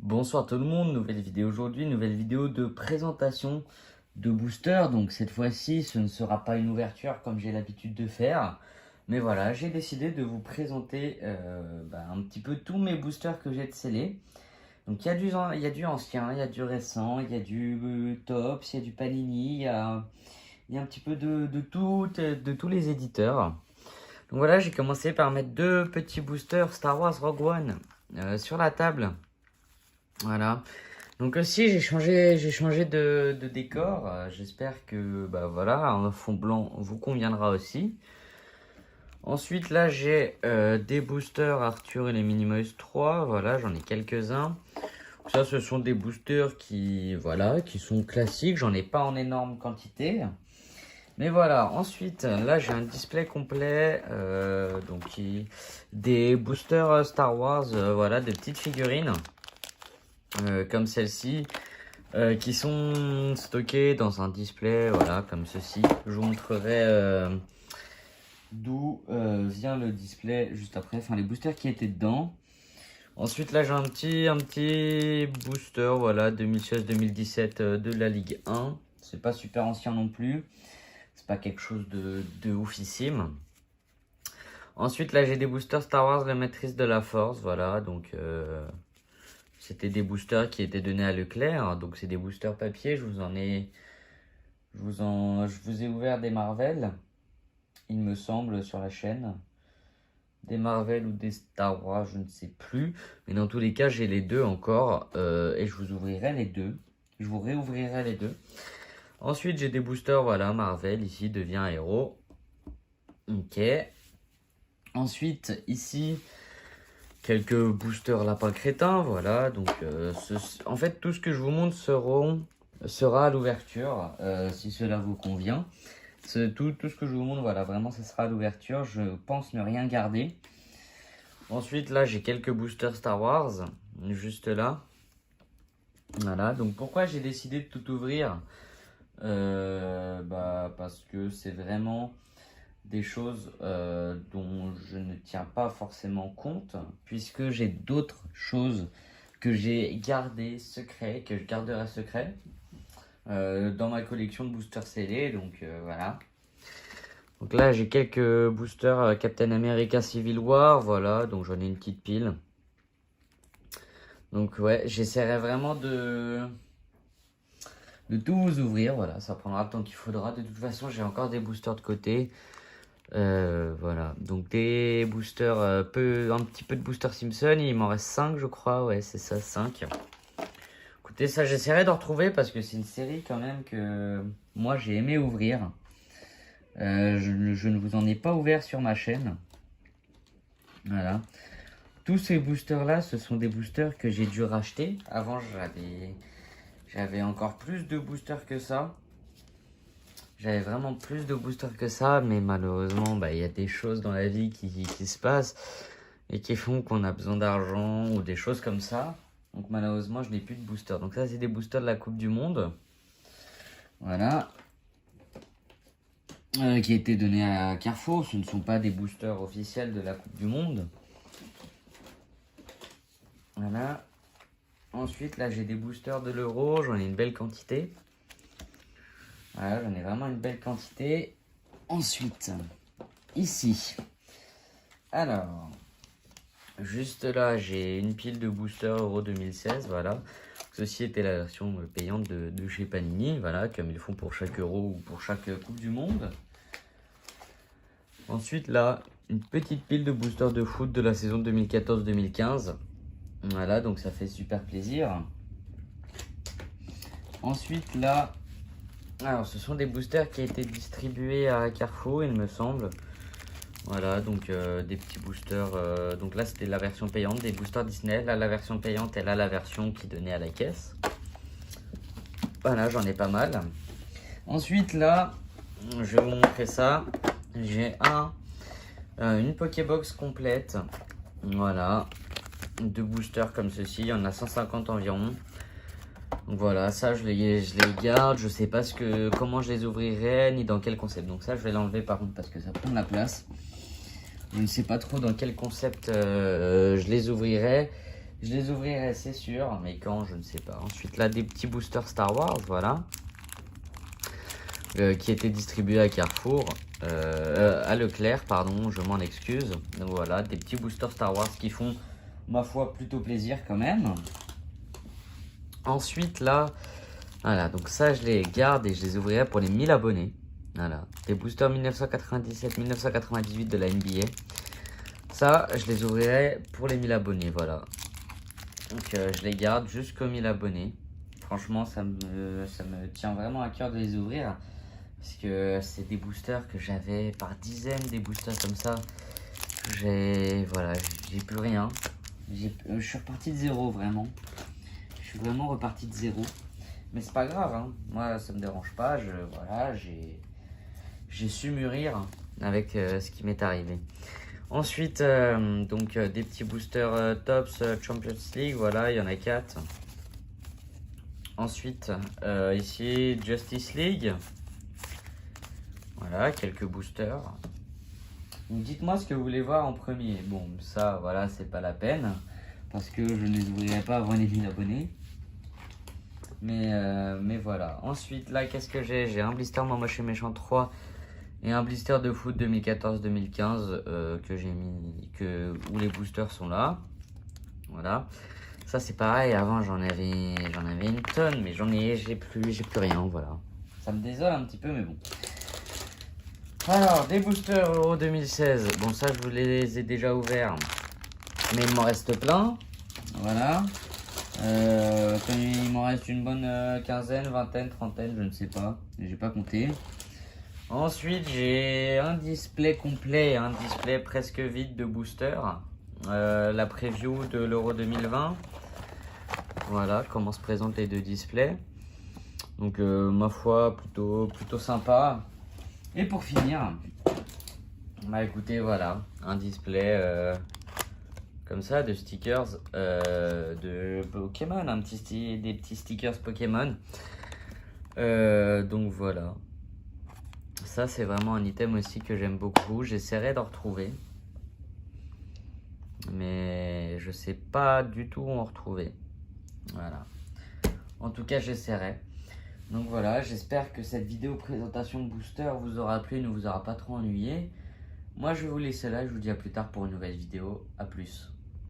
Bonsoir tout le monde, nouvelle vidéo aujourd'hui, nouvelle vidéo de présentation de booster. Donc cette fois-ci, ce ne sera pas une ouverture comme j'ai l'habitude de faire. Mais voilà, j'ai décidé de vous présenter un petit peu tous mes boosters que j'ai de scellés. Donc il y a du ancien, il y a du récent, il y a du Tops, il y a du Panini, il y a un petit peu de tous les éditeurs. Donc voilà, j'ai commencé par mettre deux petits boosters Star Wars Rogue One sur la table. Voilà. Donc aussi j'ai changé de décor. J'espère que voilà, un fond blanc vous conviendra aussi. Ensuite là j'ai des boosters Arthur et les Minimoys 3. Voilà, j'en ai quelques-uns. Ça ce sont des boosters qui sont classiques. J'en ai pas en énorme quantité. Mais voilà, ensuite là j'ai un display complet. Des boosters Star Wars, voilà, des petites figurines. Comme celle-ci, qui sont stockées dans un display, voilà, comme ceci. Je vous montrerai d'où vient le display juste après, enfin les boosters qui étaient dedans. Ensuite là j'ai un petit booster, voilà, 2016-2017 de la Ligue 1. C'est pas super ancien non plus, c'est pas quelque chose de oufissime. Ensuite là j'ai des boosters Star Wars, la maîtrise de la force, voilà, donc c'était des boosters qui étaient donnés à Leclerc, donc c'est des boosters papier. Je vous ai ouvert des Marvel, il me semble, sur la chaîne. Des Marvel ou des Star Wars, je ne sais plus. Mais dans tous les cas, j'ai les deux encore et je vous ouvrirai les deux. Je vous réouvrirai les deux. Ensuite, j'ai des boosters, voilà, Marvel, ici, devient héros. Ok. Ensuite, ici, quelques boosters lapin crétin, voilà. Donc, en fait, tout ce que je vous montre sera à l'ouverture, si cela vous convient. Tout ce que je vous montre, voilà, vraiment, ça sera à l'ouverture. Je pense ne rien garder. Ensuite, là, j'ai quelques boosters Star Wars, juste là. Voilà, donc pourquoi j'ai décidé de tout ouvrir parce que c'est vraiment des choses dont je ne tiens pas forcément compte, puisque j'ai d'autres choses que j'ai gardées secrets, que je garderai secret dans ma collection de boosters scellés, donc voilà. Donc là j'ai quelques boosters Captain America Civil War, voilà, donc j'en ai une petite pile. Donc ouais, j'essaierai vraiment de tout vous ouvrir, voilà, ça prendra le temps qu'il faudra. De toute façon, j'ai encore des boosters de côté. Voilà, donc des boosters, un petit peu de booster Simpson, il m'en reste 5 je crois, ouais c'est ça, 5. Écoutez, ça j'essaierai de retrouver parce que c'est une série quand même que moi j'ai aimé ouvrir. Je ne vous en ai pas ouvert sur ma chaîne. Voilà. Tous ces boosters là, ce sont des boosters que j'ai dû racheter. Avant j'avais encore plus de boosters que ça. J'avais vraiment plus de boosters que ça, mais malheureusement, il y a des choses dans la vie qui se passent et qui font qu'on a besoin d'argent ou des choses comme ça. Donc malheureusement, je n'ai plus de boosters. Donc ça, c'est des boosters de la Coupe du Monde. Voilà. Qui étaient donnés à Carrefour. Ce ne sont pas des boosters officiels de la Coupe du Monde. Voilà. Ensuite, là, j'ai des boosters de l'Euro. J'en ai une belle quantité. Voilà, j'en ai vraiment une belle quantité. Ensuite, ici. Alors, juste là, j'ai une pile de boosters Euro 2016, voilà. Ceci était la version payante de chez Panini, voilà, comme ils font pour chaque Euro ou pour chaque Coupe du Monde. Ensuite, là, une petite pile de boosters de foot de la saison 2014-2015. Voilà, donc ça fait super plaisir. Ensuite, là, alors ce sont des boosters qui ont été distribués à Carrefour, il me semble. Voilà, donc des petits boosters. Donc là, c'était la version payante des boosters Disney. Là, la version payante, elle a la version qui donnait à la caisse. Voilà, j'en ai pas mal. Ensuite, là, je vais vous montrer ça. J'ai une Pokébox complète. Voilà, deux boosters comme ceci. Il y en a 150 environ. Donc voilà, ça je les garde. Je sais pas comment je les ouvrirai ni dans quel concept. Donc ça, je vais l'enlever par contre parce que ça prend de la place. Je ne sais pas trop dans quel concept je les ouvrirai. Je les ouvrirai, c'est sûr, mais quand, je ne sais pas. Ensuite, là, des petits boosters Star Wars, voilà. Qui étaient distribués à Carrefour. À Leclerc, pardon, je m'en excuse. Donc voilà, des petits boosters Star Wars qui font, ma foi, plutôt plaisir quand même. Ensuite, là, voilà, donc ça, je les garde et je les ouvrirai pour les 1000 abonnés. Voilà, des boosters 1997-1998 de la NBA. Ça, je les ouvrirai pour les 1000 abonnés, voilà. Donc, je les garde jusqu'aux 1000 abonnés. Franchement, ça me tient vraiment à cœur de les ouvrir. Parce que c'est des boosters que j'avais par dizaines, des boosters comme ça. Voilà, j'ai plus rien. Je suis reparti de zéro, vraiment. Je suis vraiment reparti de zéro. Mais c'est pas grave, hein. Moi, ça me dérange pas. Voilà, j'ai su mûrir avec ce qui m'est arrivé. Ensuite, donc des petits boosters Tops Champions League, voilà, il y en a 4. Ensuite, ici, Justice League. Voilà, quelques boosters. Dites-moi ce que vous voulez voir en premier. Bon, ça, voilà, c'est pas la peine. Parce que je ne les ouvrirai pas avant les 1000 abonnés. Mais voilà. Ensuite, là, qu'est-ce que j'ai? J'ai un blister Moi Moche et Méchant 3 et un blister de foot 2014-2015 que j'ai mis, où les boosters sont là. Voilà. Ça, c'est pareil. Avant, j'en avais une tonne, mais j'ai plus rien. Voilà. Ça me désole un petit peu, mais bon. Alors, des boosters Euro 2016. Bon, ça, je vous les ai déjà ouverts. Mais il m'en reste plein. Voilà. Il m'en reste une bonne quinzaine, vingtaine, trentaine, je ne sais pas. J'ai pas compté. Ensuite, j'ai un display complet et un display presque vide de boosters. La preview de l'Euro 2020. Voilà comment se présentent les deux displays. Donc, ma foi, plutôt sympa. Et pour finir, bah écoutez, voilà, un display comme ça de stickers de Pokémon, des petits stickers Pokémon. Donc voilà, ça c'est vraiment un item aussi que j'aime beaucoup. J'essaierai d'en retrouver, mais je sais pas du tout où en retrouver. Voilà, en tout cas j'essaierai. Donc voilà, j'espère que cette vidéo présentation de booster vous aura plu, ne vous aura pas trop ennuyé. Moi je vais vous laisser là, je vous dis à plus tard pour une nouvelle vidéo, à plus.